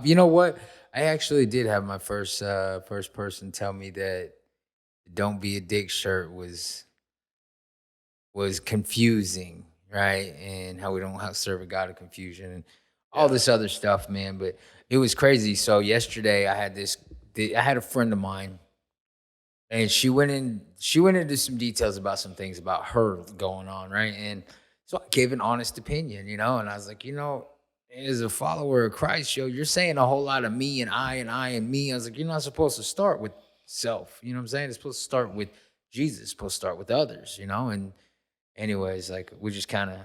You know what? I actually did have my first person tell me that "Don't be a dick" shirt was confusing, right? And how we don't have serve a God of confusion and all Yeah. this other stuff, man. But it was crazy. So yesterday I had a friend of mine, and she went into some details about some things about her going on, right? And so I gave an honest opinion, and I was like, as a follower of Christ, you're saying a whole lot of me and I and me. I was like, you're not supposed to start with self, you know what I'm saying? It's supposed to start with Jesus, it's supposed to start with others, and anyways, like we just kind of,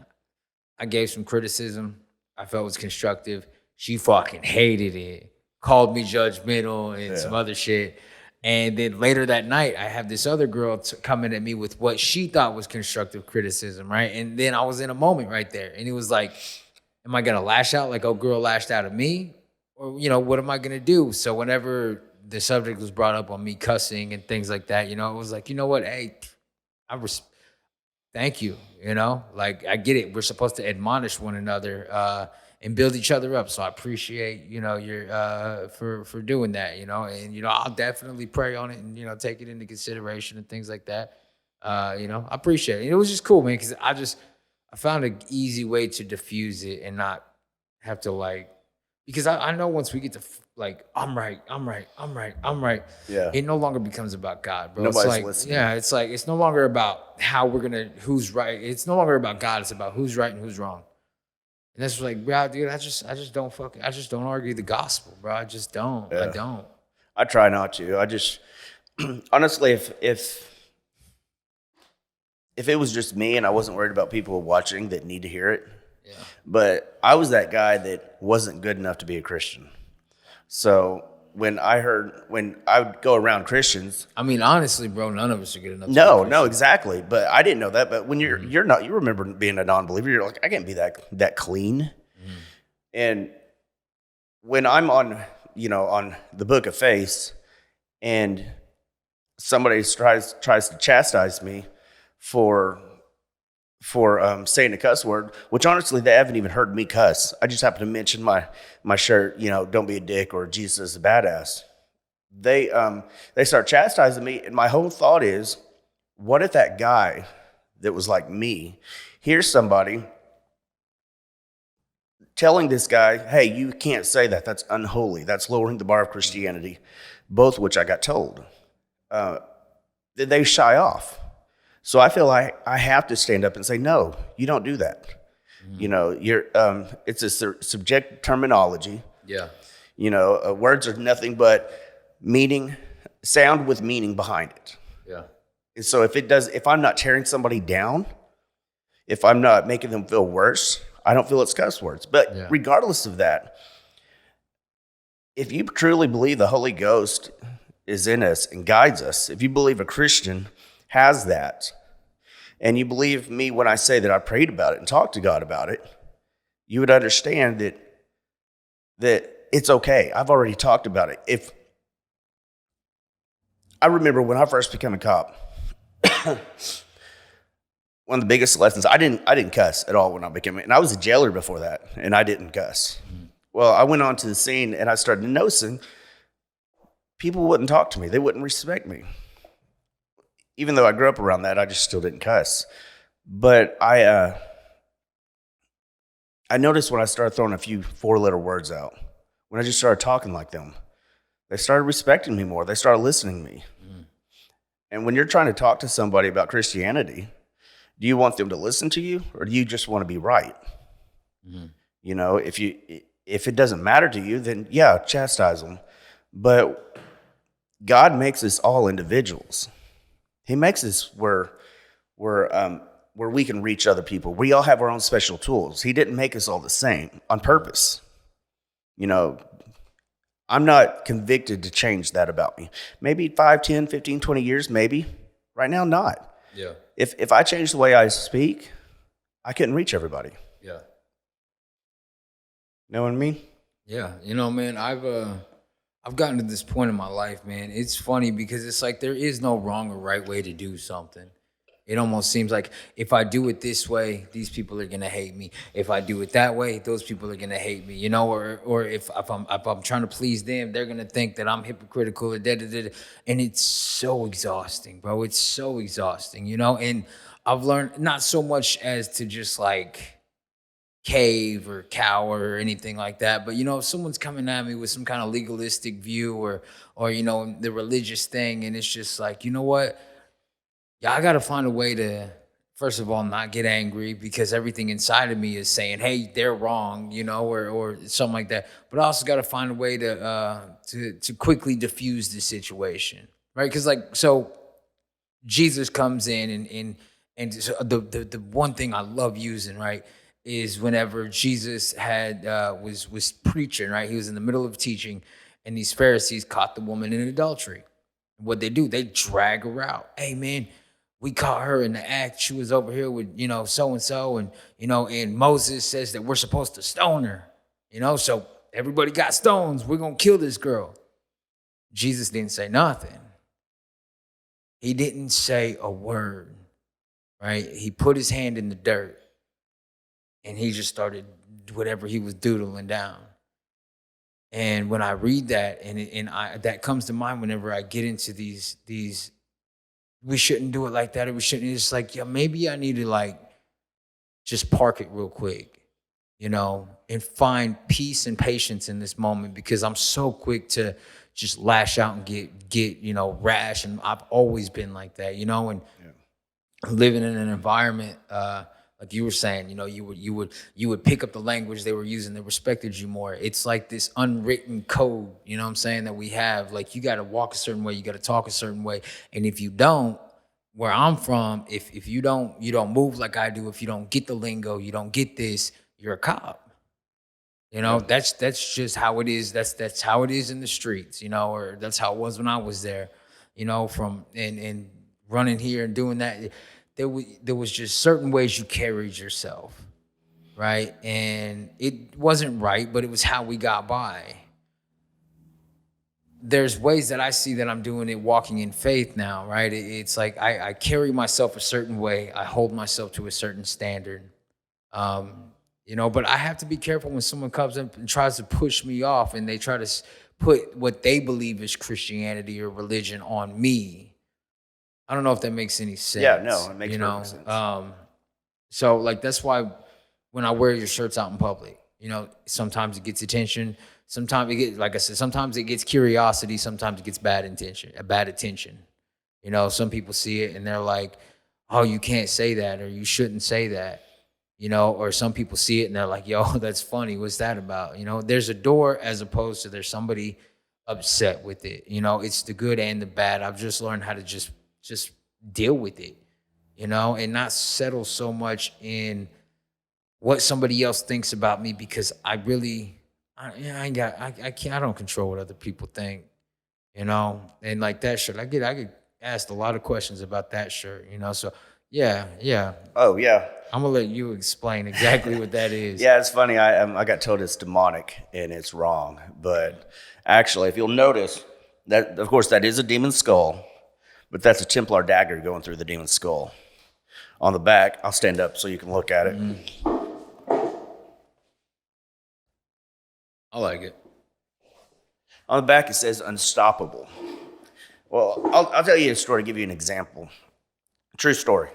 I gave some criticism I felt was constructive. She fucking hated it, called me judgmental and some Yeah. other shit. And then later that night, I have this other girl coming at me with what she thought was constructive criticism, right? And then I was in a moment right there, and it was like, am I gonna lash out like a girl lashed out at me, or what am I gonna do? So whenever the subject was brought up on me cussing and things like that, it was like, you know what, hey, I thank you. Like I get it. We're supposed to admonish one another and build each other up. So I appreciate your for doing that. And I'll definitely pray on it and take it into consideration and things like that. I appreciate it. It was just cool, man, because I found an easy way to diffuse it and not have to like, because I know once we get to like, I'm right, I'm right, I'm right, I'm right. Yeah. It no longer becomes about God, bro. It's Nobody's like, listening. yeah, it's like it's no longer about who's right. It's no longer about God. It's about who's right and who's wrong. And that's like, bro, dude, I just don't argue the gospel, bro. I just don't. I Yeah. don't. I try not to. I just honestly, if it was just me and I wasn't worried about people watching that need to hear it, Yeah. but I was that guy that wasn't good enough to be a Christian. So when I would go around Christians, I mean, honestly, bro, none of us are good enough. no, exactly. But I didn't know that. But when you're not, you remember being a non-believer, you're like, I can't be that clean. And when I'm on the Book of Faith, and somebody tries to chastise me for saying a cuss word, which honestly they haven't even heard me cuss. I just happen to mention my shirt, don't be a dick, or Jesus is a badass. They start chastising me, and my whole thought is, what if that guy that was like me hears somebody telling this guy, hey, you can't say that, that's unholy, that's lowering the bar of Christianity, both which I got told. They shy off. So I feel like I have to stand up and say, no, you don't do that. You're it's a subjective terminology. Yeah. Words are nothing but sound with meaning behind it. Yeah. And so if I'm not tearing somebody down, if I'm not making them feel worse, I don't feel it's cuss words. But regardless of that, if you truly believe the Holy Ghost is in us and guides us, if you believe a Christian has that, and you believe me when I say that I prayed about it and talked to God about it, you would understand that it's okay. I've already talked about it. If I remember when I first became a cop, one of the biggest lessons, I didn't cuss at all when I became, and I was a jailer before that, and I didn't cuss. Well, I went on to the scene and I started noticing people wouldn't talk to me. They wouldn't respect me. Even though I grew up around that, I just still didn't cuss. But I noticed when I started throwing a few 4-letter words out, when I just started talking like them, they started respecting me more. They started listening to me. And when you're trying to talk to somebody about Christianity, do you want them to listen to you, or do you just want to be right? If it doesn't matter to you, then yeah, chastise them. But God makes us all individuals. He makes us where we can reach other people. We all have our own special tools. He didn't make us all the same on purpose. I'm not convicted to change that about me. Maybe 5, 10, 15, 20 years, maybe. Right now, not. Yeah. If I change the way I speak, I couldn't reach everybody. Yeah. Know what I mean? Yeah. Man, I've gotten to this point in my life, man. It's funny because it's like there is no wrong or right way to do something. It almost seems like if I do it this way, these people are gonna hate me. If I do it that way, those people are gonna hate me. Or if I'm trying to please them, they're gonna think that I'm hypocritical or da da da. And it's so exhausting, bro. It's so exhausting, And I've learned not so much as to just like cave or cower or anything like that, but if someone's coming at me with some kind of legalistic view or the religious thing, and it's just like, you know what? Yeah, I got to find a way to, first of all, not get angry because everything inside of me is saying, "Hey, they're wrong," or something like that. But I also got to find a way to quickly diffuse the situation, right? Because so Jesus comes in and so the one thing I love using, right, is whenever Jesus had was preaching, right? He was in the middle of teaching, and these Pharisees caught the woman in adultery. What they do, they drag her out. Hey, man, we caught her in the act. She was over here with, so and so, and Moses says that we're supposed to stone her, so everybody got stones. We're gonna kill this girl. Jesus didn't say nothing. He didn't say a word, right? He put his hand in the dirt and he just started whatever he was doodling down. And when I read that, that comes to mind whenever I get into these we shouldn't do it like that, or we shouldn't. It's like, yeah, maybe I need to just park it real quick, and find peace and patience in this moment because I'm so quick to just lash out and get rash, and I've always been like that, and living in an environment like you were saying, you would pick up the language they were using. They respected you more. It's like this unwritten code, what I'm saying, that we have. Like, you got to walk a certain way, you got to talk a certain way, and if you don't, where I'm from, if you don't move like I do, if you don't get the lingo, you don't get this, you're a cop. That's just how it is. That's how it is in the streets, or that's how it was when I was there, from and running here and doing that. There was just certain ways you carried yourself, right? And it wasn't right, but it was how we got by. There's ways that I see that I'm doing it walking in faith now, right? It's like I carry myself a certain way. I hold myself to a certain standard, but I have to be careful when someone comes up and tries to push me off and they try to put what they believe is Christianity or religion on me. I don't know if that makes any sense. Yeah, no, it makes perfect sense. So that's why when I wear your shirts out in public, sometimes it gets attention. Sometimes it gets, like I said, sometimes it gets curiosity. Sometimes it gets bad attention. Some people see it and they're like, "Oh, you can't say that," or "You shouldn't say that." Or some people see it and they're like, "Yo, that's funny. What's that about?" There's a door as opposed to there's somebody upset with it. It's the good and the bad. I've just learned how to just deal with it, and not settle so much in what somebody else thinks about me because I don't control what other people think, and like that shirt, I get asked a lot of questions about that shirt, so yeah. Oh yeah. I'm gonna let you explain exactly what that is. Yeah, it's funny. I got told it's demonic and it's wrong, but actually, if you'll notice that, of course, that is a demon skull. But that's a Templar dagger going through the demon's skull. On the back, I'll stand up so you can look at it. I like it. On the back, it says unstoppable. Well, I'll tell you a story, give you an example. True story.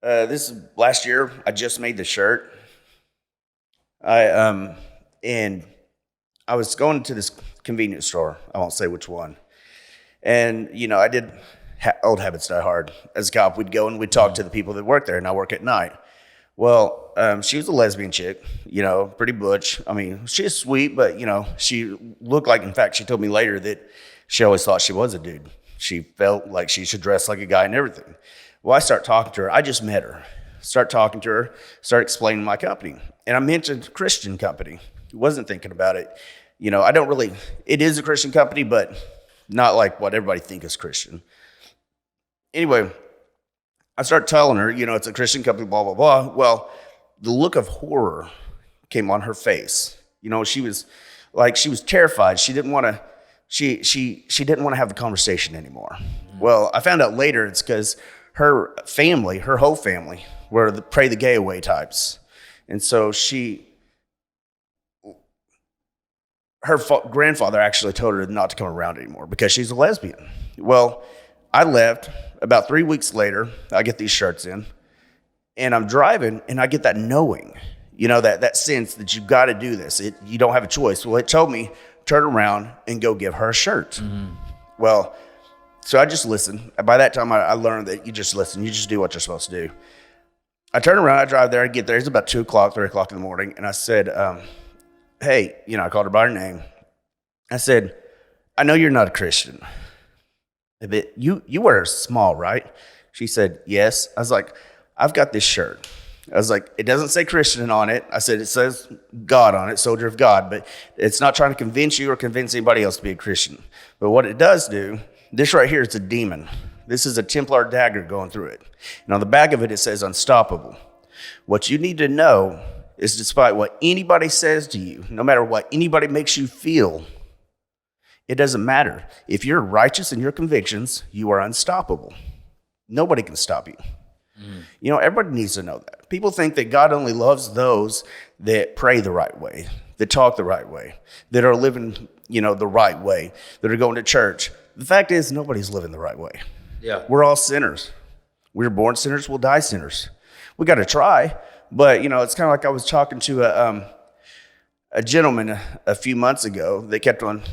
This is last year. I just made the shirt. And I was going to this convenience store. I won't say which one. And, I did old habits die hard. As a cop, we'd go and we'd talk to the people that work there, and I work at night. Well, she was a lesbian chick, pretty butch. I mean, she's sweet, but, she looked like, in fact, she told me later that she always thought she was a dude. She felt like she should dress like a guy and everything. Well, I start talking to her. I just met her. Start talking to her, start explaining my company. And I mentioned Christian company. Wasn't thinking about it. It is a Christian company, but not like what everybody thinks is Christian. Anyway, I start telling her, it's a Christian company, blah, blah, blah. Well, the look of horror came on her face. She was terrified. She didn't want to, she didn't want to have the conversation anymore. Well, I found out later it's because her family, her whole family, were the pray the gay away types. And so her grandfather actually told her not to come around anymore because she's a lesbian. Well, I left. About 3 weeks later, I get these shirts in, and I'm driving, and I get that knowing, that sense that you've got to do this. You don't have a choice. Well, it told me, turn around and go give her a shirt. Mm-hmm. Well, so I just listened. By that time, I learned that you just listen. You just do what you're supposed to do. I turn around, I drive there, I get there. It's about 2 o'clock, 3 o'clock in the morning, and I said, hey, I called her by her name. I said, I know you're not a Christian. But you wear small, right? She said, yes. I was like, I've got this shirt. I was like, it doesn't say Christian on it. I said, it says God on it, soldier of God, but it's not trying to convince you or convince anybody else to be a Christian. But what it does do, this right here is a demon. This is a Templar dagger going through it. And on the back of it, it says unstoppable. What you need to know is despite what anybody says to you, no matter what anybody makes you feel, it doesn't matter. If you're righteous in your convictions, you are unstoppable. Nobody can stop you. Everybody needs to know that. People think that God only loves those that pray the right way, that talk the right way, that are living, the right way, that are going to church. The fact is, nobody's living the right way. Yeah. We're all sinners. We were born sinners. We'll die sinners. We got to try. But, it's kind of like I was talking to a gentleman a few months ago that kept on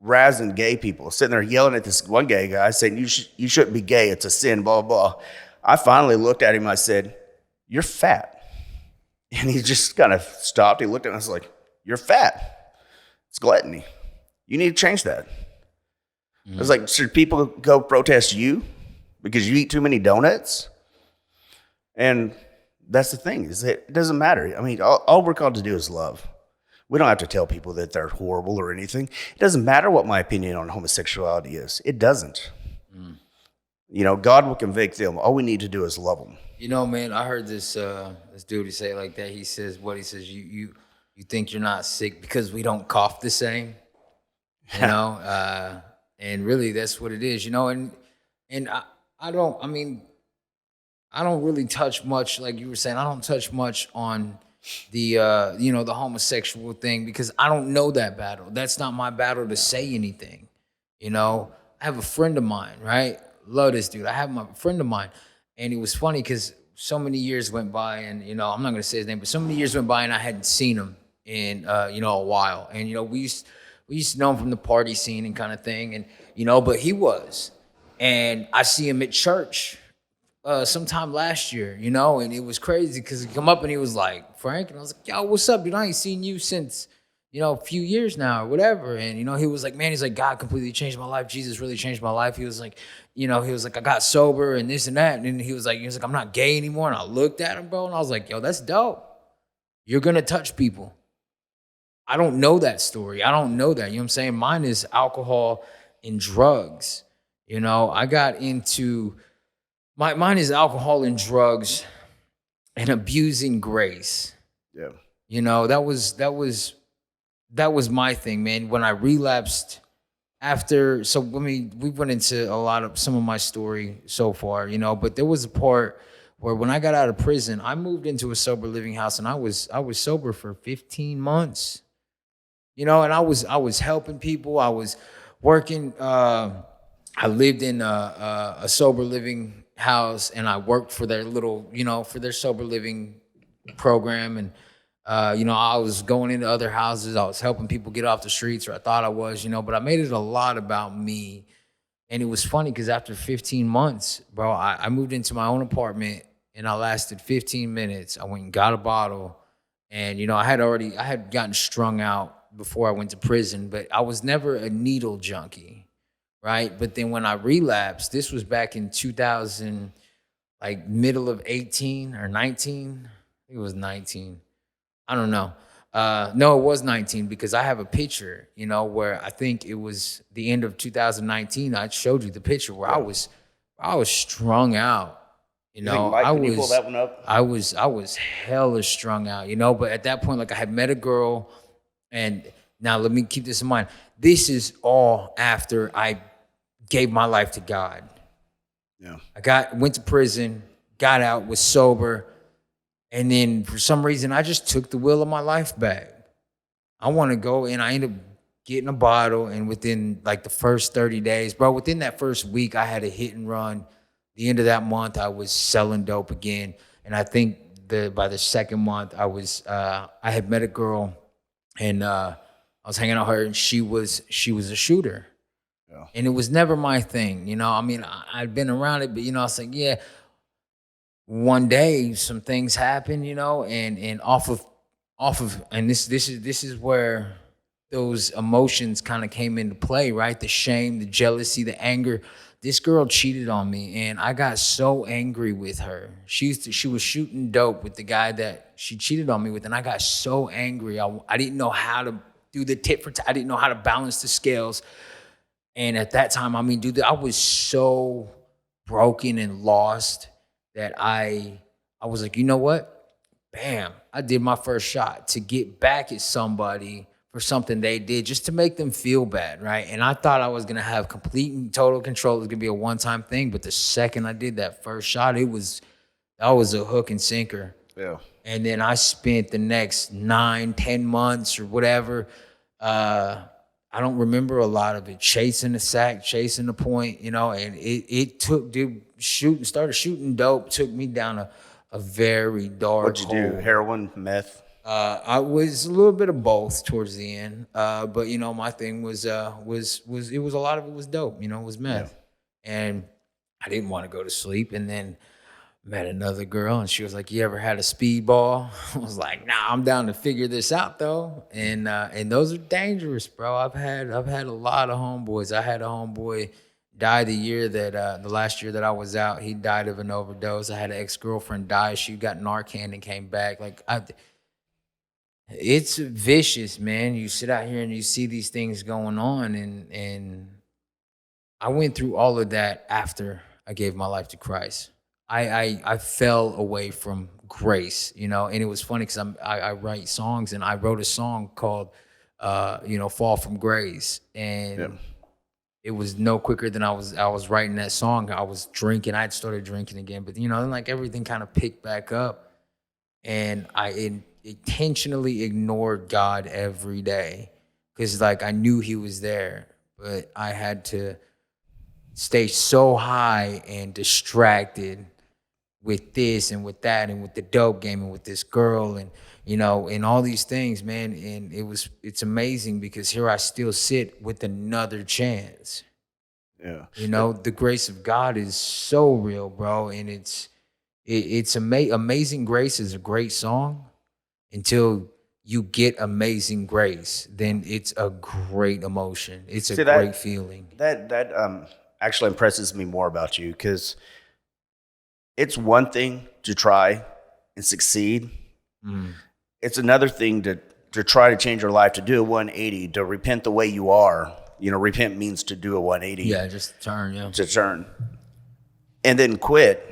razzing gay people, sitting there yelling at this one gay guy saying, you shouldn't be gay. It's a sin, blah, blah, blah. I finally looked at him. I said, you're fat. And he just kind of stopped. He looked at me. I was like, you're fat. It's gluttony. You need to change that. I was like, should people go protest you because you eat too many donuts? And that's the thing, is that it doesn't matter. I mean, all we're called to do is love. We don't have to tell people that they're horrible or anything. It doesn't matter what my opinion on homosexuality is. It doesn't. God will convict them. All we need to do is love them. Man, I heard this dude say it like that. He says, you think you're not sick because we don't cough the same, and really that's what it is, and I don't really touch much, like you were saying, I don't touch much on the the homosexual thing because I don't know that battle. That's not my battle to say anything. I have a friend of mine, right? Love this dude. I have my friend of mine, and it was funny because so many years went by, and I'm not gonna say his name, but so many years went by, and I hadn't seen him in a while, and we used to know him from the party scene and kind of thing, and but he was, and I see him at church sometime last year, and it was crazy because he come up and he was like, Frank, and I was like, yo, what's up, dude? I ain't seen you since a few years now or whatever. And, he was like, man, he's like, God completely changed my life. Jesus really changed my life. He was like, I got sober and this and that. And then he was like, I'm not gay anymore. And I looked at him, bro, and I was like, yo, that's dope. You're going to touch people. I don't know that story. I don't know that. You know what I'm saying? Mine is alcohol and drugs. I got into, mine is alcohol and drugs and abusing grace. Yeah. That was my thing, man. When I relapsed after, we went into some of my story so far, but there was a part where when I got out of prison, I moved into a sober living house, and I was sober for 15 months, and I was helping people. I was working. I lived in a sober living house, and I worked for their little, for their sober living program, and I was going into other houses. I was helping people get off the streets, or I thought I was, but I made it a lot about me. And it was funny because after 15 months, bro, I moved into my own apartment, and I lasted 15 minutes. I went and got a bottle, and, I had gotten strung out before I went to prison, but I was never a needle junkie, right? But then when I relapsed, this was back in 2000, like middle of 18 or 19. I think it was 19. I don't know. No, it was 19 because I have a picture, where I think it was the end of 2019. I showed you the picture where I was strung out. Can you pull that one up? I was hella strung out, but at that point, like I had met a girl, and now let me keep this in mind. This is all after I gave my life to God. Yeah. Went to prison, got out, was sober, and then for some reason I just took the wheel of my life back. I want to go, and I ended up getting a bottle, and within like the first 30 days, bro, within that first week, I had a hit and run. The end of that month, I was selling dope again, and I think by the second month, I had met a girl, and I was hanging out with her, and she was a shooter. Yeah. And it was never my thing, you know. I mean, I'd been around it, but you know, I was like, yeah. One day, some things happen, you know, and off of, and this is where those emotions kind of came into play, right? The shame, the jealousy, the anger. This girl cheated on me, and I got so angry with her. She was shooting dope with the guy that she cheated on me with, and I got so angry. I didn't know how to do the tit for tat. I didn't know how to balance the scales. And at that time, I mean, dude, I was so broken and lost that I was like, you know what? Bam, I did my first shot to get back at somebody for something they did just to make them feel bad, right? And I thought I was gonna have complete and total control. It was gonna be a one-time thing, but the second I did that first shot, that was a hook and sinker. Yeah. And then I spent the next 9-10 months or whatever. I don't remember a lot of it. Chasing the sack, chasing the point, you know, and it took, dude, started shooting dope, took me down a very dark What'd you do? Heroin, meth? I was a little bit of both towards the end. But you know, my thing was a lot of it was dope, you know, it was meth. Yeah. And I didn't want to go to sleep. And then met another girl, and she was like, "You ever had a speedball?" I was like, "Nah, I'm down to figure this out though." And those are dangerous, bro. I've had a lot of homeboys. I had a homeboy die the last year that I was out. He died of an overdose. I had an ex-girlfriend die. She got Narcan and came back. It's vicious, man. You sit out here and you see these things going on, and I went through all of that after I gave my life to Christ. I fell away from grace, you know, and it was funny because I write songs, and I wrote a song called, "Fall from Grace," and it was no quicker than I was writing that song. I was drinking. I had started drinking again, but you know, then like everything kind of picked back up, and I intentionally ignored God every day because like I knew He was there, but I had to stay so high and distracted with this and with that and with the dope game and with this girl and, you know, and all these things, man. And it's amazing because here I still sit with another chance. Yeah. You know, the grace of God is so real, bro. And it's Amazing Grace is a great song until you get Amazing Grace. Then it's a great emotion. It's a great feeling. That actually impresses me more about you because it's one thing to try and succeed. It's another thing to try to change your life, to do a 180, to repent the way you are. You know, repent means to do a 180. Yeah, just turn, yeah. To turn. And then quit.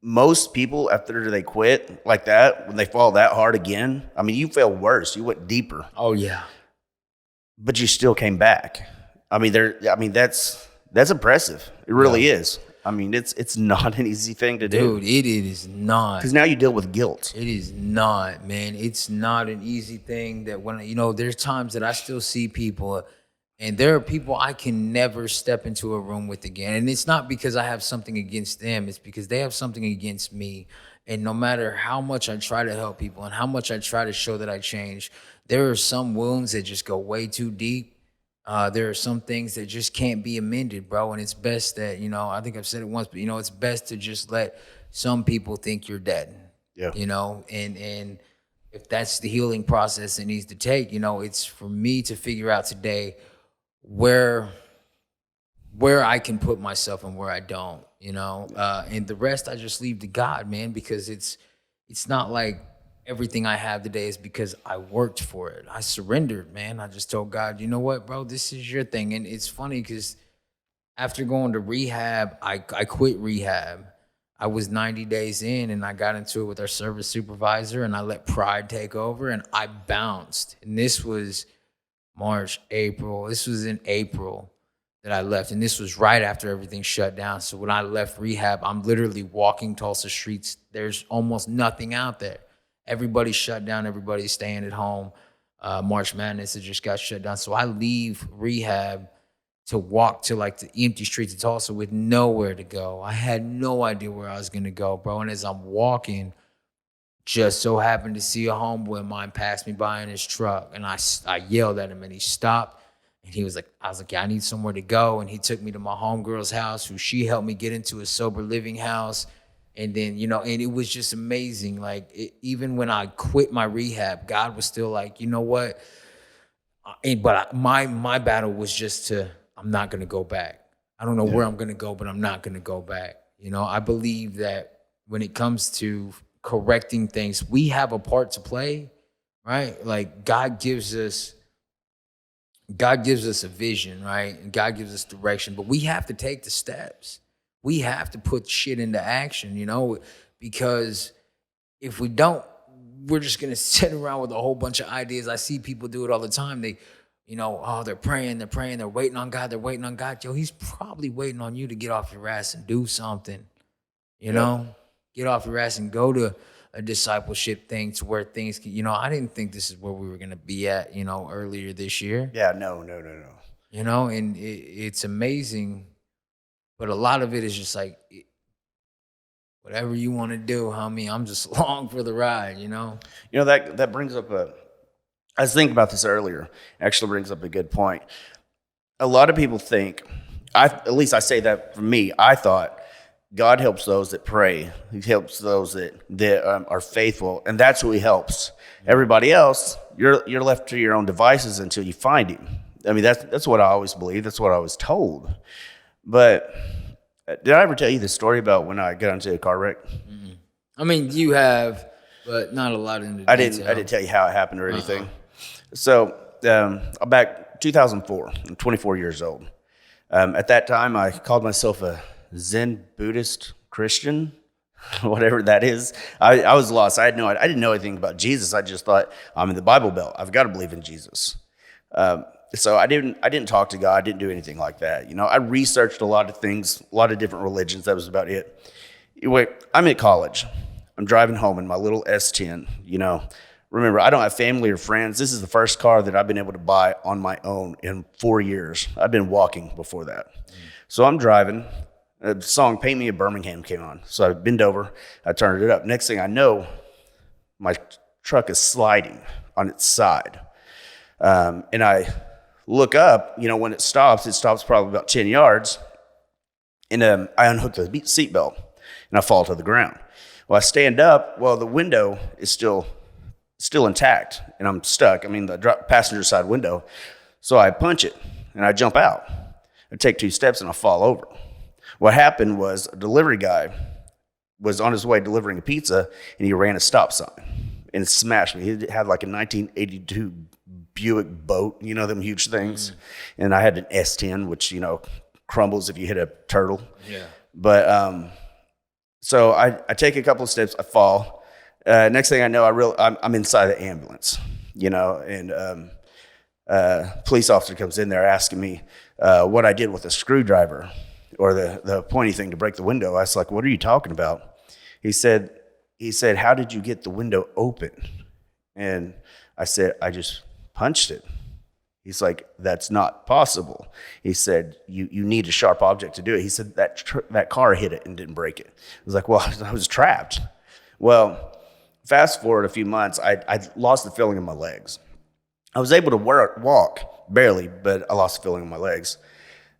Most people, after they quit like that, when they fall that hard again, I mean, you fell worse. You went deeper. Oh, yeah. But you still came back. I mean, that's impressive. It really is. I mean, it's not an easy thing to do. Dude, it is not. Because now you deal with guilt. It is not, man. It's not an easy thing that when, you know, there's times that I still see people, and there are people I can never step into a room with again. And it's not because I have something against them. It's because they have something against me. And no matter how much I try to help people and how much I try to show that I change, there are some wounds that just go way too deep. There are some things that just can't be amended, bro. And it's best that, you know, I think I've said it once, but, you know, it's best to just let some people think you're dead. Yeah. You know, and if that's the healing process it needs to take, you know, it's for me to figure out today where I can put myself and where I don't, you know. And the rest I just leave to God, man, because it's not like everything I have today is because I worked for it. I surrendered, man. I just told God, you know what, bro, this is your thing. And it's funny because after going to rehab, I quit rehab. I was 90 days in and I got into it with our service supervisor and I let pride take over and I bounced. And this was March, April. This was in April. that I left. And this was right after everything shut down. So when I left rehab, I'm literally walking Tulsa streets. There's almost nothing out there. Everybody's shut down. Everybody's staying at home. March Madness, it just got shut down. So I leave rehab to walk to like the empty streets of Tulsa with nowhere to go. I had no idea where I was going to go, bro. And as I'm walking, just so happened to see a homeboy of mine pass me by in his truck. And I yelled at him and he stopped. And he was like, I was like, yeah, I need somewhere to go. And he took me to my homegirl's house, who she helped me get into a sober living house. And then, you know, and it was just amazing. Like, even when I quit my rehab, God was still like, you know what? My battle was just I'm not going to go back. I don't know where I'm going to go, but I'm not going to go back. You know, I believe that when it comes to correcting things, we have a part to play, right? Like, God gives us a vision, right? And God gives us direction, but we have to take the steps. We have to put shit into action, you know, because if we don't, we're just going to sit around with a whole bunch of ideas. I see people do it all the time. They, you know, oh, they're praying, they're waiting on God, Yo, he's probably waiting on you to get off your ass and do something, you know? Get off your ass and go to a discipleship thing to where things can, you know, I didn't think this is where we were going to be at, you know, earlier this year. Yeah, no. You know, and it's amazing, but a lot of it is just like, whatever you want to do, homie, I'm just along for the ride, you know? You know, that brings up I was thinking about this earlier, actually brings up a good point. A lot of people think, at least I say that for me, I thought, God helps those that pray. He helps those that are faithful, and that's who he helps. Everybody else, you're left to your own devices until you find him. I mean, that's what I always believed. That's what I was told. But did I ever tell you the story about when I got into a car wreck? Mm-hmm. I mean, you have, but not a lot in the detail. I didn't tell you how it happened or anything. So back 2004, I'm 24 years old. At that time, I called myself a Zen Buddhist Christian, whatever that is. I was lost. I didn't know anything about Jesus. I just thought, I'm in the Bible Belt. I've got to believe in Jesus. So I didn't talk to God. I didn't do anything like that. You know, I researched a lot of things, a lot of different religions. That was about it. Anyway, I'm at college. I'm driving home in my little S10. You know, remember, I don't have family or friends. This is the first car that I've been able to buy on my own in 4 years. I've been walking before that. So I'm driving. The song "Paint Me a Birmingham" came on. So I bend over, I turned it up. Next thing I know, my truck is sliding on its side. And I look up, you know, when it stops probably about 10 yards. And I unhook the seatbelt and I fall to the ground. Well, I stand up. Well, the window is still intact and I'm stuck. I mean, the passenger side window. So I punch it and I jump out. I take 2 steps and I fall over. What happened was a delivery guy was on his way delivering a pizza, and he ran a stop sign, and it smashed me. He had like a 1982 Buick boat, you know, them huge things. And I had an S10, which, you know, crumbles if you hit a turtle. Yeah. But so I take a couple of steps, I fall. Next thing I know, I'm inside the ambulance, you know, and police officer comes in there asking me what I did with a screwdriver or the pointy thing to break the window. I was like, what are you talking about? He said, how did you get the window open? And I said, I just punched it. He's like, that's not possible. He said, you need a sharp object to do it. He said, that car hit it and didn't break it. I was like, well, I was trapped. Well, fast forward a few months, I lost the feeling in my legs. I was able to walk, barely, but I lost the feeling in my legs.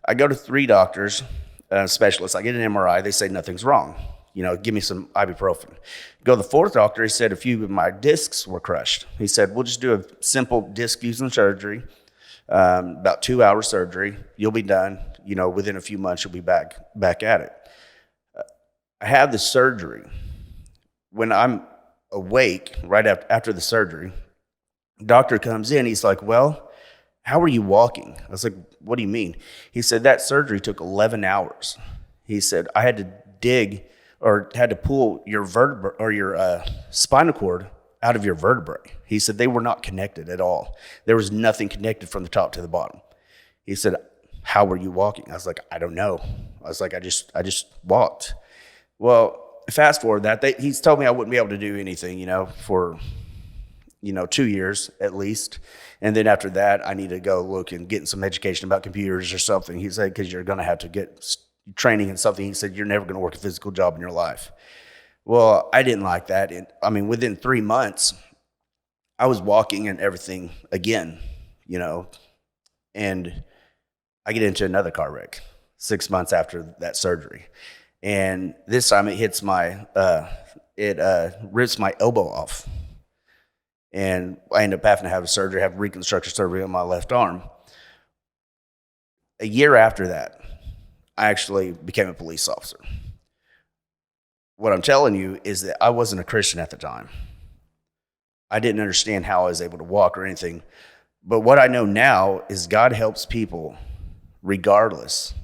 I go to 3 doctors, specialists. I get an MRI. They say nothing's wrong. You know, give me some ibuprofen. Go to the 4th doctor. He said a few of my discs were crushed. He said, we'll just do a simple disc fusion surgery, about 2-hour surgery. You'll be done. You know, within a few months, you'll be back at it. I have the surgery. When I'm awake, right after the surgery, doctor comes in. He's like, well, how are you walking? I was like, what do you mean? He said, that surgery took 11 hours. He said, I had to dig or had to pull your vertebra or your spinal cord out of your vertebrae. He said, they were not connected at all. There was nothing connected from the top to the bottom. He said, how were you walking? I was like, I don't know. I was like, I just walked. Well, fast forward that, he's told me I wouldn't be able to do anything, for, 2 years at least. And then after that, I need to go look and get some education about computers or something. He said, because you're going to have to get training in something. He said, you're never going to work a physical job in your life. Well, I didn't like that. And I mean, within 3 months, I was walking and everything again, and I get into another car wreck 6 months after that surgery. And this time it hits rips my elbow off. And I end up having to have reconstructive surgery on my left arm. A year after that, I actually became a police officer. What I'm telling you is that I wasn't a Christian at the time. I didn't understand how I was able to walk or anything. But what I know now is God helps people regardless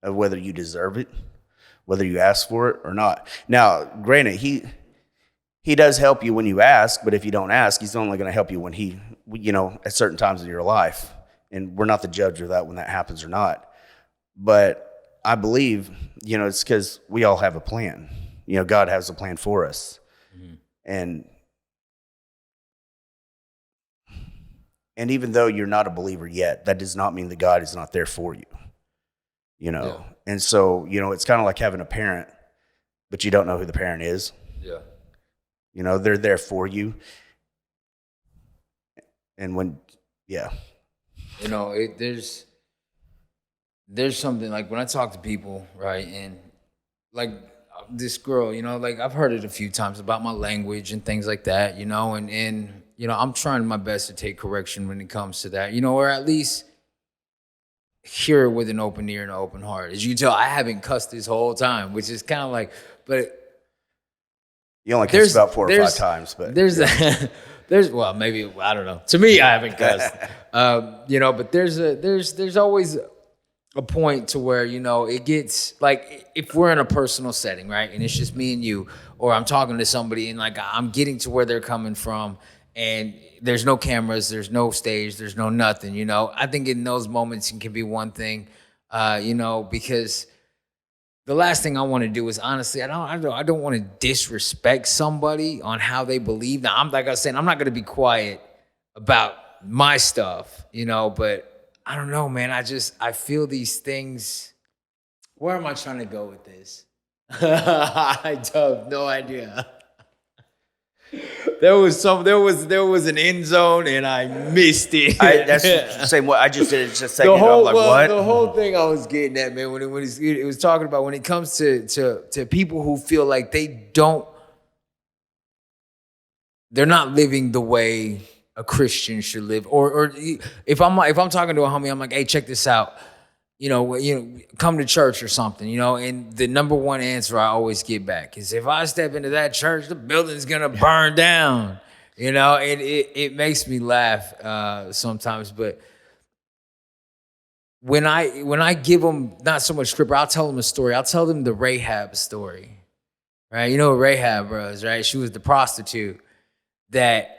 of whether you deserve it, whether you ask for it or not. Now, granted, he does help you when you ask, but if you don't ask, he's only going to help you when at certain times in your life. And we're not the judge of that when that happens or not. But I believe, it's because we all have a plan. God has a plan for us. Mm-hmm. And even though you're not a believer yet, that does not mean that God is not there for you. Yeah. And so, it's kind of like having a parent, but you don't know who the parent is. Yeah. They're there for you. And there's something like when I talk to people, right? And like this girl, like I've heard it a few times about my language and things like that, and I'm trying my best to take correction when it comes to that, or at least hear it with an open ear and an open heart. As you can tell, I haven't cussed this whole time, which is kind of like, but you only cussed about 4 or 5 times, but well, maybe, I don't know. To me, I haven't cussed, but there's always a point to where, it gets like, if we're in a personal setting, right? And it's just me and you, or I'm talking to somebody and like, I'm getting to where they're coming from and there's no cameras, there's no stage, there's no nothing, I think in those moments it can be one thing, because the last thing I want to do is honestly, I don't want to disrespect somebody on how they believe. Now, like I was saying, I'm not going to be quiet about my stuff, but I don't know, man. I feel these things. Where am I trying to go with this? I have no idea. There was an end zone and I missed it. That's the same way I just did it just a second ago. I'm like, what? The whole thing I was getting at, man, when it was talking about when it comes to people who feel like they're not living the way a Christian should live, or if I'm talking to a homie, I'm like, hey, check this out. Come to church or something, and the number one answer I always get back is, if I step into that church, the building's gonna burn down, and it makes me laugh sometimes. But when I give them not so much scripture, I'll tell them a story. I'll tell them the Rahab story, right? You know what Rahab was, right? She was the prostitute that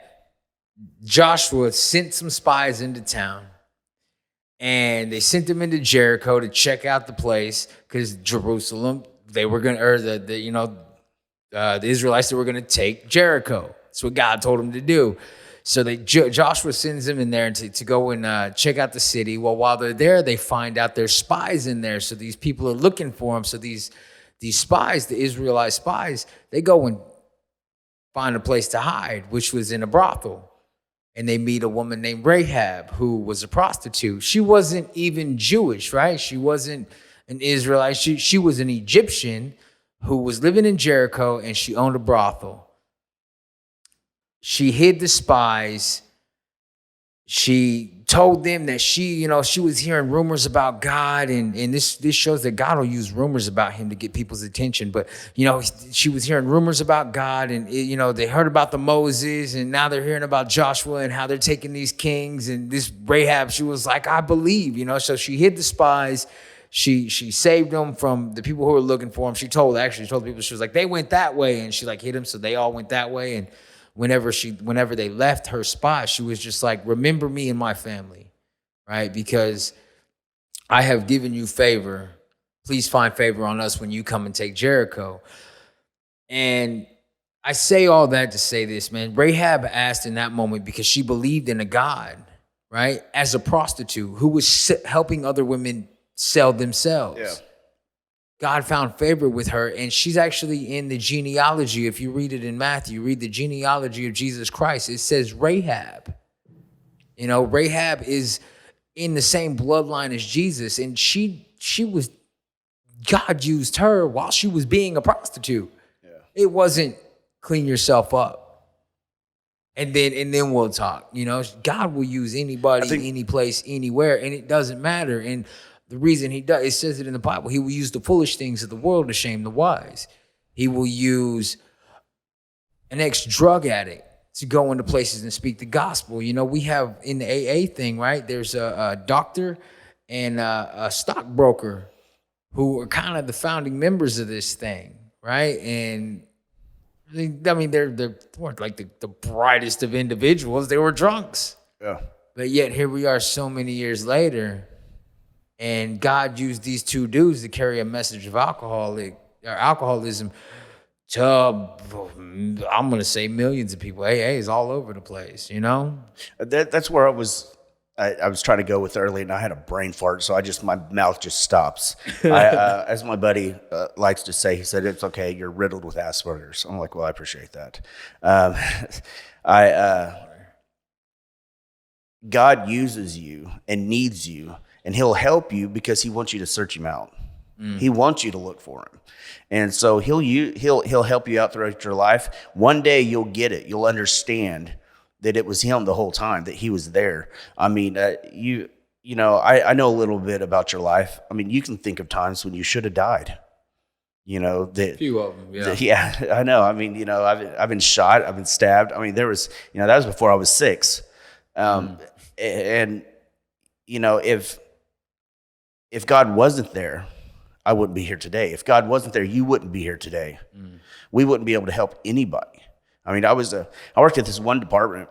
Joshua sent some spies into town. And they sent them into Jericho to check out the place because Jerusalem, they were going to, or the Israelites, they were going to take Jericho. That's what God told them to do. So Joshua sends them in there to go and check out the city. Well, while they're there, they find out there's spies in there. So these people are looking for them. So these spies, the Israelite spies, they go and find a place to hide, which was in a brothel. And they meet a woman named Rahab, who was a prostitute. She wasn't even Jewish, right? She wasn't an Israelite. She was an Egyptian who was living in Jericho, and she owned a brothel. She hid the spies. She told them that she was hearing rumors about God, and this shows that God will use rumors about him to get people's attention. But, she was hearing rumors about God, and, they heard about the Moses, and now they're hearing about Joshua and how they're taking these kings. And this Rahab, she was like, I believe, so she hid the spies. She saved them from the people who were looking for them. She told people, she was like, they went that way, and she hid them, so they all went that way. And whenever they left her spot, she was just like, remember me and my family, right? Because I have given you favor. Please find favor on us when you come and take Jericho. And I say all that to say this, man. Rahab asked in that moment because she believed in a God, right? As a prostitute who was helping other women sell themselves. Yeah. God found favor with her, and she's actually in the genealogy. If you read it in Matthew, read the genealogy of Jesus Christ. It says Rahab. You know, Rahab is in the same bloodline as Jesus, and she was, God used her while she was being a prostitute. Yeah. It wasn't clean yourself up, and then we'll talk. You know, God will use anybody, any place, anywhere, and it doesn't matter. And the reason he does, it says it in the Bible, he will use the foolish things of the world to shame the wise. He will use an ex-drug addict to go into places and speak the gospel. You know, we have in the AA thing, right? There's a doctor and a stockbroker who are kind of the founding members of this thing, right? And I mean, they weren't like the brightest of individuals. They were drunks. Yeah. But yet here we are so many years later, and God used these two dudes to carry a message of alcoholism to, I'm going to say, millions of people. AA is all over the place, you know? That's where I was trying to go with early, and I had a brain fart, so my mouth just stops. As my buddy likes to say, he said, "It's okay, you're riddled with Asperger's." I'm like, well, I appreciate that. God uses you and needs you, and he'll help you because he wants you to search him out. He wants you to look for him. And so he'll help you out throughout your life. One day you'll get it. You'll understand that it was him the whole time, that he was there. I mean, you know, I know a little bit about your life. I mean, you can think of times when you should have died. You know, a few of them, yeah. Yeah, I know. I mean, you know, I've been shot, I've been stabbed. I mean, there was, you know, that was before I was 6. And, you know, if God wasn't there, I wouldn't be here today. If God wasn't there, you wouldn't be here today. We wouldn't be able to help anybody. I mean, I worked at this one department,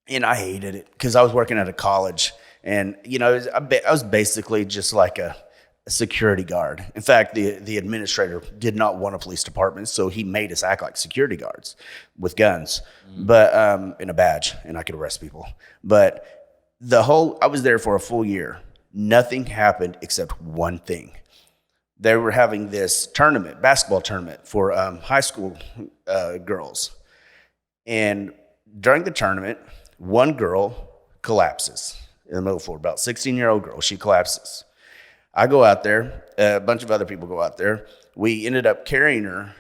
and I hated it because I was working at a college, and you know, I was basically just like a security guard. In fact, the administrator did not want a police department, so he made us act like security guards with guns, but and a badge, and I could arrest people. But I was there for a full year. Nothing happened except one thing. They were having this basketball tournament for high school girls. And during the tournament, one girl collapses in the middle floor, about 16-year-old girl. She collapses. I go out there. A bunch of other people go out there. We ended up carrying her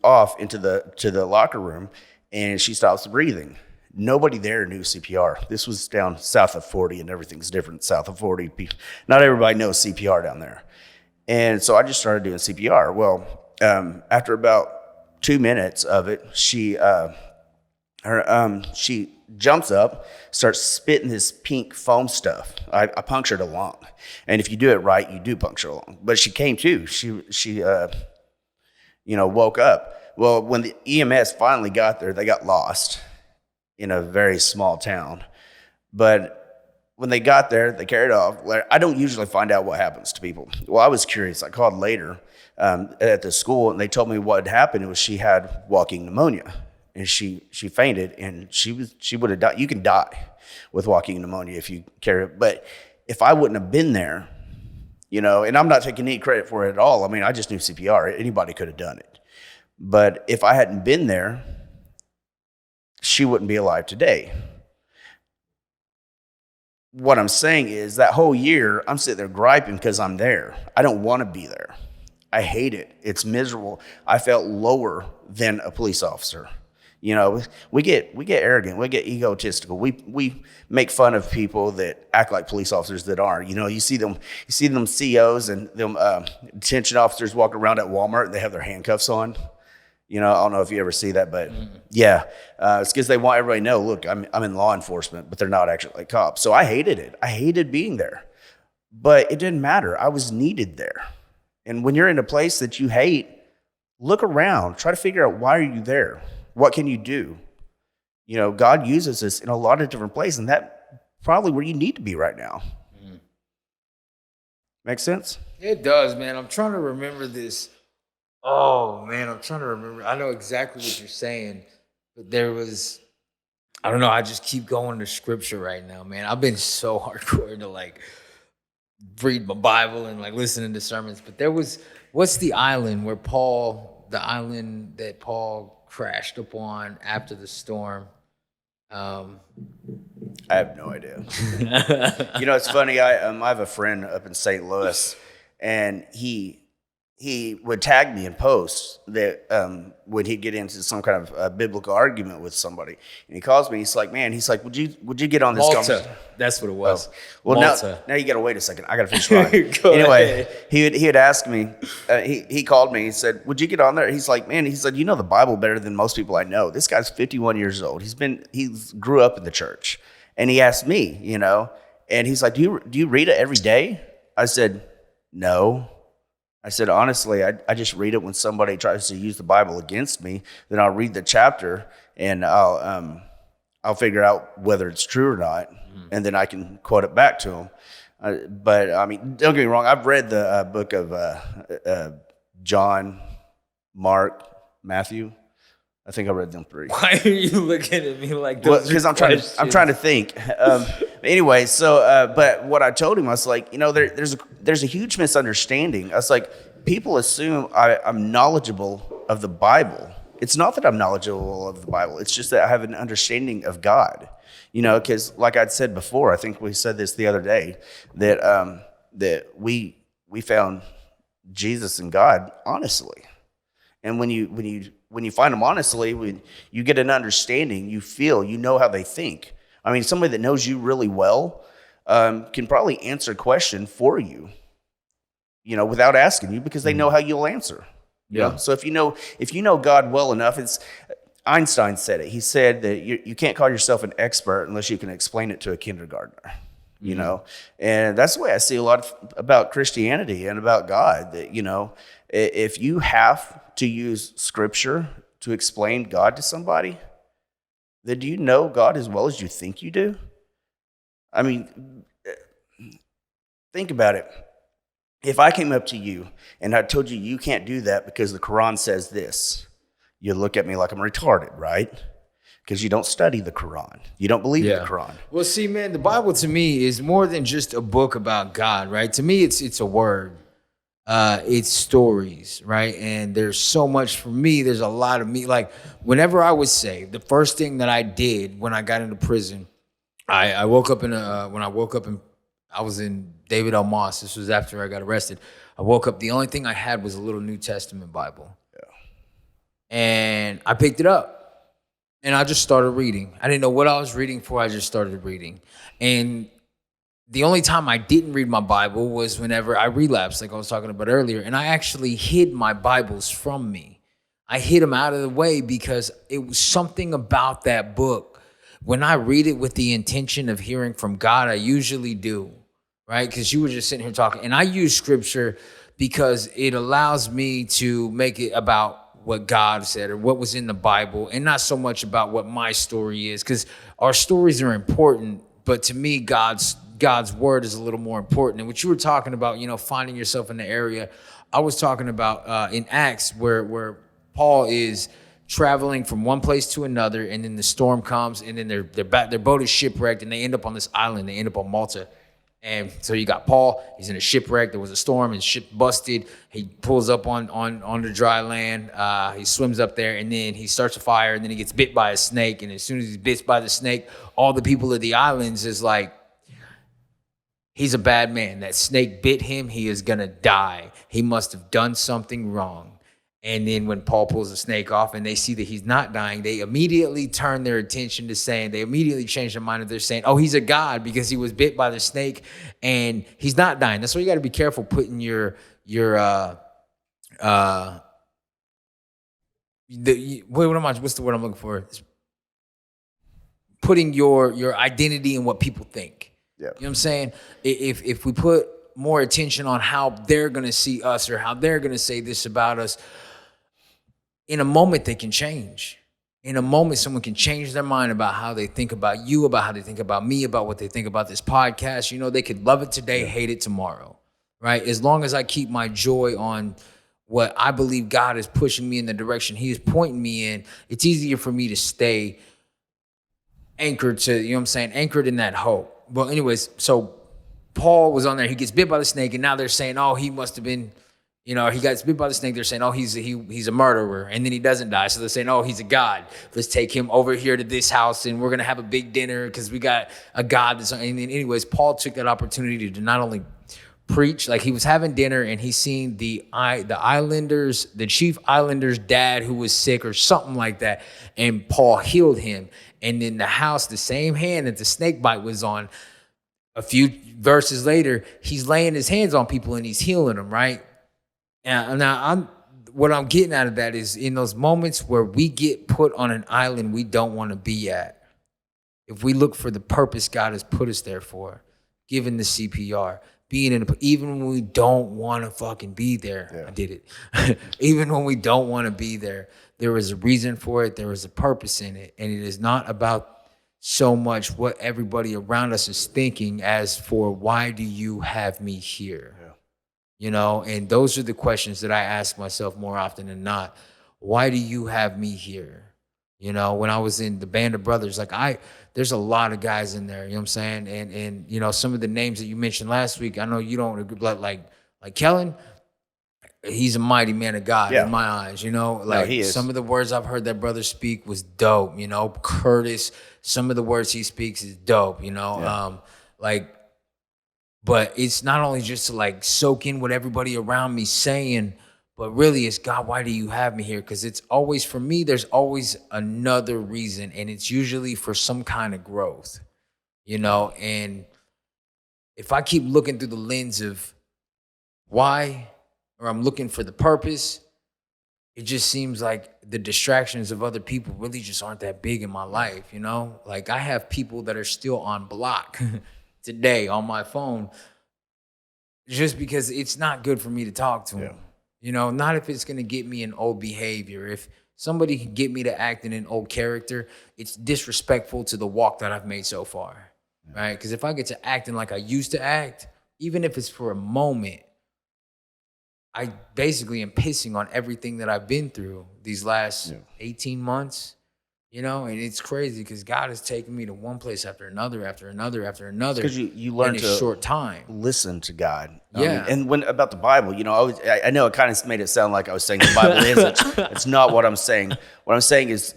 off into the locker room, and she stops breathing. Nobody there knew CPR. This was down south of 40, and everything's different south of 40. Not everybody knows CPR down there. And so I just started doing CPR. Well, after about 2 minutes of it, she jumps up, starts spitting this pink foam stuff. I punctured a lung, and if you do it right, you do puncture a lung. But she came to. She woke up. Well, when the EMS finally got there, they got lost in a very small town. But when they got there, they carried off. I don't usually find out what happens to people. Well, I was curious. I called later at the school, and they told me what had happened was she had walking pneumonia, and she fainted, and she would have died. You can die with walking pneumonia if you carry it. But if I wouldn't have been there, you know, and I'm not taking any credit for it at all. I mean, I just knew CPR. Anybody could have done it. But if I hadn't been there, she wouldn't be alive today. What I'm saying is that whole year, I'm sitting there griping because I'm there. I don't want to be there. I hate it. It's miserable. I felt lower than a police officer. You know, we get arrogant. We get egotistical. We make fun of people that act like police officers that aren't. You know, you see them COs and them detention officers walking around at Walmart, and they have their handcuffs on. You know, I don't know if you ever see that, but yeah, it's because they want everybody to know, look, I'm in law enforcement, but they're not actually like cops. So I hated it. I hated being there, but it didn't matter. I was needed there. And when you're in a place that you hate, look around, try to figure out, why are you there? What can you do? You know, God uses us in a lot of different places, and that's probably where you need to be right now. Make sense? It does, man. I'm trying to remember this. Oh man, I'm trying to remember. I know exactly what you're saying, but there was, I don't know. I just keep going to scripture right now, man. I've been so hardcore to like read my Bible and like listening to sermons. But there was, what's the island where the island that Paul crashed upon after the storm? I have no idea. You know, it's funny. I have a friend up in St. Louis, and he would tag me in posts that when he'd get into some kind of biblical argument with somebody, and he calls me. He's like, "Man," he's like, "Would you get on this conversation?" That's what it was. Oh. Well, Malta. now you got to wait a second. I got to finish mine. Anyway, he had asked me. He called me. He said, "Would you get on there?" He's like, "Man," he said, "You know the Bible better than most people I know. This guy's 51 years old. He's grew up in the church." And he asked me, you know, and he's like, do you read it every day? I said, no. I said, honestly, I just read it when somebody tries to use the Bible against me. Then I'll read the chapter and I'll figure out whether it's true or not, and then I can quote it back to them. But I mean, don't get me wrong. I've read the book of John, Mark, Matthew. I think I read them 3. Why are you looking at me like those? Because I'm trying to think. Anyway, so but what I told him, I was like, you know, there's a huge misunderstanding. I was like, people assume I'm knowledgeable of the Bible. It's not that I'm knowledgeable of the Bible. It's just that I have an understanding of God. You know, because like I'd said before, I think we said this the other day, that we found Jesus and God honestly. And when you find them honestly, when you get an understanding, you know how they think. I mean, somebody that knows you really well can probably answer a question for you, you know, without asking you, because they know how you'll answer. You know? So if you know God well enough, Einstein said it. He said that you can't call yourself an expert unless you can explain it to a kindergartner. You know, and that's the way I see a lot about Christianity and about God. That, you know, if you have to use scripture to explain God to somebody, then do you know God as well as you think you do? I mean, think about it. If I came up to you and I told you can't do that because the Quran says this, you'd look at me like I'm retarded, right? Because you don't study the Quran. You don't believe in the Quran. Well, see, man, the Bible to me is more than just a book about God, right? To me, it's a word. It's stories, right? And there's so much for me. There's a lot of me. Like, whenever I was saved, the first thing that I did when I got into prison, I woke up I was in David L. Moss. This was after I got arrested. I woke up. The only thing I had was a little New Testament Bible. Yeah. And I picked it up. And I just started reading. I didn't know what I was reading for. I just started reading. And the only time I didn't read my Bible was whenever I relapsed, like I was talking about earlier. And I actually hid my Bibles from me. I hid them out of the way because it was something about that book. When I read it with the intention of hearing from God, I usually do, right? Because you were just sitting here talking. And I use scripture because it allows me to make it about what God said or what was in the Bible, and not so much about what my story is, because our stories are important, but to me, God's word is a little more important. And what you were talking about, you know, finding yourself in the area, I was talking about in Acts where Paul is traveling from one place to another, and then the storm comes, and then their boat is shipwrecked, and they end up on this island. They end up on Malta. And so you got Paul, he's in a shipwreck. There was a storm, his ship busted. He pulls up on the dry land. He swims up there, and then he starts a fire, and then he gets bit by a snake. And as soon as he's bit by the snake, all the people of the islands is like, he's a bad man. That snake bit him. He is going to die. He must have done something wrong. And then when Paul pulls the snake off and they see that he's not dying, they immediately turn their attention to they immediately change their mind. They're saying, oh, he's a god because he was bit by the snake and he's not dying. That's why you got to be careful putting what's the word I'm looking for? Putting your identity in what people think. Yeah. You know what I'm saying? If we put more attention on how they're going to see us or how they're going to say this about us, in a moment, they can change. In a moment, someone can change their mind about how they think about you, about how they think about me, about what they think about this podcast. You know, they could love it today, hate it tomorrow, right? As long as I keep my joy on what I believe God is pushing me in the direction he is pointing me in, it's easier for me to stay anchored to, you know what I'm saying, anchored in that hope. Well, anyways, so Paul was on there. He gets bit by the snake, and now they're saying, oh, he must have been, he got bit by the snake. They're saying, oh, he's a murderer, and then he doesn't die. So they're saying, oh, he's a god. Let's take him over here to this house, and we're gonna have a big dinner because we got a god. And then, anyways, Paul took that opportunity to not only preach, like he was having dinner, and he seen the chief islander's dad who was sick or something like that, and Paul healed him. And in the house, the same hand that the snake bite was on, a few verses later, he's laying his hands on people and he's healing them, right? And now what I'm getting out of that is in those moments where we get put on an island we don't want to be at, if we look for the purpose God has put us there for, given the CPR, being in even when we don't want to fucking be there. Yeah. I did it. Even when we don't want to be there, there is a reason for it. There is a purpose in it. And it is not about so much what everybody around us is thinking as for why do you have me here? Yeah. You know, and those are the questions that I ask myself more often than not. Why do you have me here? You know, when I was in the Band of Brothers, there's a lot of guys in there, you know what I'm saying? And you know, some of the names that you mentioned last week, I know you don't agree, but like Kellen, he's a mighty man of God in my eyes, you know? Like some of the words I've heard that brother speak was dope, you know? Curtis, some of the words he speaks is dope, you know? Yeah. But it's not only just to like soak in what everybody around me saying, but really it's, God, why do you have me here? Because it's always, for me, there's always another reason, and it's usually for some kind of growth, you know? And if I keep looking through the lens of why, or I'm looking for the purpose, it just seems like the distractions of other people really just aren't that big in my life, you know? Like I have people that are still on block today on my phone just because it's not good for me to talk to them. You know, not if it's going to get me in old behavior. If somebody can get me to act in an old character, it's disrespectful to the walk that I've made so far, right? Because if I get to acting like I used to act, even if it's for a moment, I basically am pissing on everything that I've been through these last 18 months, you know? And it's crazy because God has taken me to one place after another, after another, after another. Because you learn in a short time. Listen to God. Yeah. And when about the Bible, you know, I know it kind of made it sound like I was saying the Bible isn't. It's not what I'm saying. What I'm saying is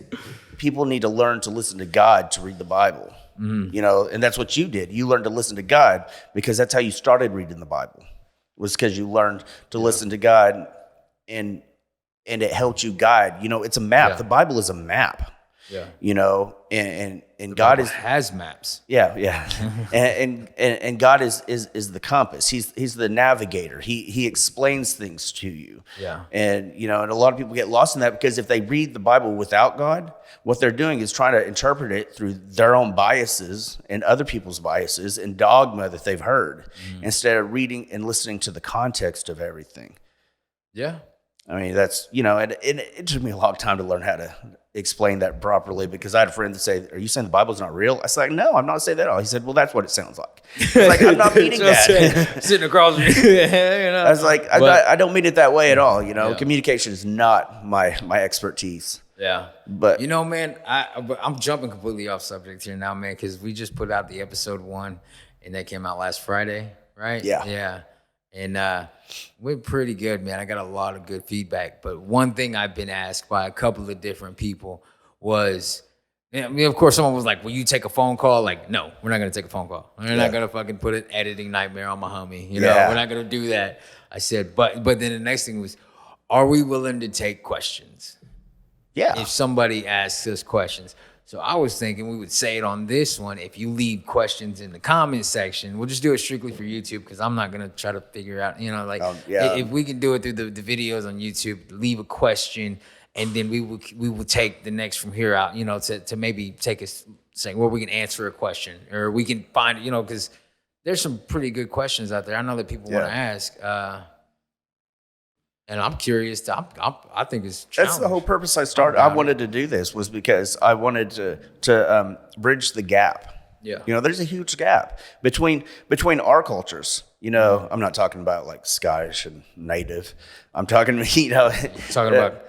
people need to learn to listen to God to read the Bible. Mm-hmm. You know, and that's what you did. You learned to listen to God because that's how you started reading the Bible. Was because you learned to listen to God and it helped you guide. You know, it's a map. Yeah. The Bible is a map. Yeah. You know, and God has maps. Yeah, yeah. and God is the compass. He's the navigator. He explains things to you. Yeah. And you know, and a lot of people get lost in that because if they read the Bible without God, what they're doing is trying to interpret it through their own biases and other people's biases and dogma that they've heard instead of reading and listening to the context of everything. Yeah. I mean, that's, you know, and it took me a long time to learn how to explain that properly because I had a friend that say, "Are you saying the Bible's not real?" I said, "No, I'm not saying that at all." He said, "Well, that's what it sounds like." I was like, I'm not meaning that. Sitting across from you. You know? I was like, I don't mean it that way at all. You know, communication is not my expertise. Yeah. But, you know, man, I'm jumping completely off subject here now, man, because we just put out the episode 1 and that came out last Friday, right? Yeah. Yeah. And went pretty good, man. I got a lot of good feedback. But one thing I've been asked by a couple of different people was, I mean, of course, someone was like, "Will you take a phone call?" Like, no, we're not going to take a phone call. We're not going to fucking put an editing nightmare on my homie. You know, we're not going to do that. I said, but then the next thing was, are we willing to take questions? Yeah. If somebody asks us questions. So I was thinking we would say it on this one. If you leave questions in the comment section, we'll just do it strictly for YouTube because I'm not going to try to figure out, you know, like if we can do it through the videos on YouTube, leave a question, and then we will take the next from here out, you know, to maybe take us saying where we can answer a question or we can find, you know, because there's some pretty good questions out there. I know that people want to ask. And I'm curious. I think it's challenging. That's the whole purpose I started. I wanted to do this was because I wanted to bridge the gap. Yeah. You know, there's a huge gap between our cultures. You know, I'm not talking about like Scottish and Native. I'm talking, you know, Talking about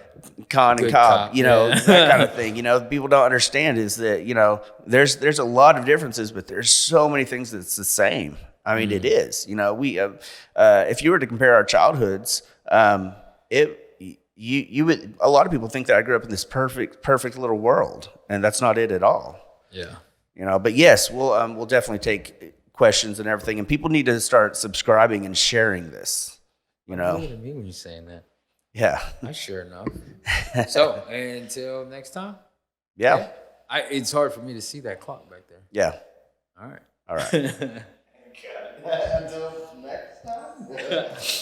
con and good cob, cop, you know, yeah. that kind of thing. You know, people don't understand is that, you know, there's a lot of differences, but there's so many things that's the same. I mean, it is, you know, we, if you were to compare our childhoods, you would, a lot of people think that I grew up in this perfect little world, and that's not it at all. Yeah. You know, but yes, we'll definitely take questions and everything, and people need to start subscribing and sharing this. You know, What do you mean when you're saying that? yeah, I sure enough. So until next time. yeah, It's hard for me to see that clock back there. yeah. All right. All right. Until next time.